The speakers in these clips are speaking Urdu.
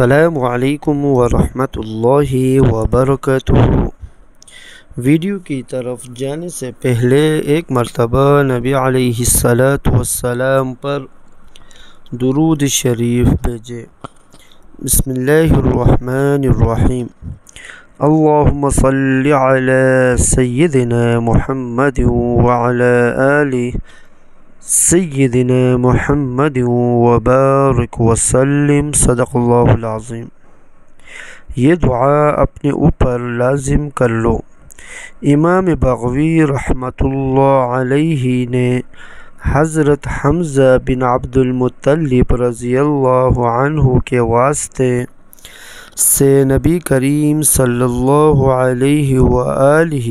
السلام علیکم ورحمۃ اللہ وبرکاتہ۔ ویڈیو کی طرف جانے سے پہلے ایک مرتبہ نبی علیہ السلام پر درود شریف بھیجے۔ بسم اللہ الرحمن الرحیم۔ اللہم صلی علی سیدنا محمد وعلی آل سیدنا محمد وبارک وسلم، صدق اللہ العظیم۔ یہ دعا اپنے اوپر لازم کر لو۔ امام بغوی رحمۃ اللہ علیہ نے حضرت حمزہ بن عبد المطلب رضی اللہ عنہ کے واسطے سے نبی کریم صلی اللہ علیہ وآلہ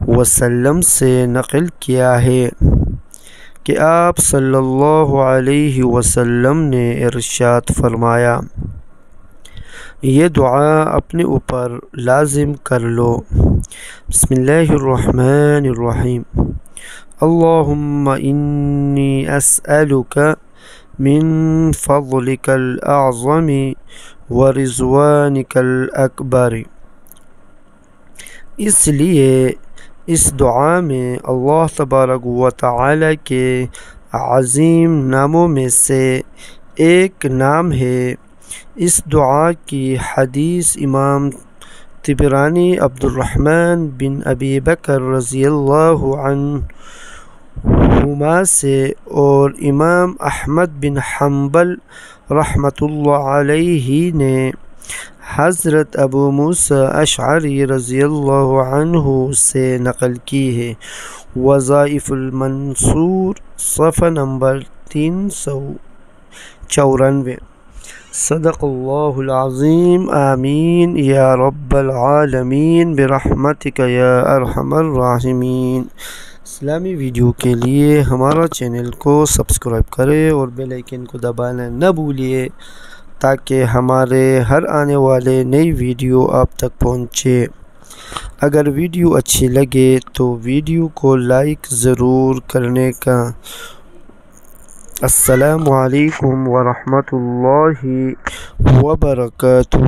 وسلم سے نقل کیا ہے کہ آپ صلی اللہ علیہ وسلم نے ارشاد فرمایا، یہ دعا اپنے اوپر لازم کر لو۔ بسم اللہ الرحمن الرحیم۔ اللہم انی اسألک من فضلک الاعظم ورضوانک الاکبر۔ اس لیے اس دعا میں اللہ تبارک و تعالی کے عظیم ناموں میں سے ایک نام ہے۔ اس دعا کی حدیث امام طبرانی عبد الرحمن بن ابی بکر رضی اللہ عنہما سے اور امام احمد بن حنبل رحمۃ اللہ علیہ نے حضرت ابو موسیٰ اشعری رضی اللہ عنہ سے نقل کی ہے۔ وظائف المنصور صفحہ نمبر 394۔ صدق اللہ العظیم۔ آمین یا رب العالمین برحمتک یا ارحم الراحمین۔ اسلامی ویڈیو کے لیے ہمارا چینل کو سبسکرائب کریں اور بیل آئیکن کو دبانا نہ بھولیے تاکہ ہمارے ہر آنے والے نئی ویڈیو آپ تک پہنچے۔ اگر ویڈیو اچھی لگے تو ویڈیو کو لائک ضرور کرنے کا۔ السلام علیکم ورحمۃ اللہ وبرکاتہ۔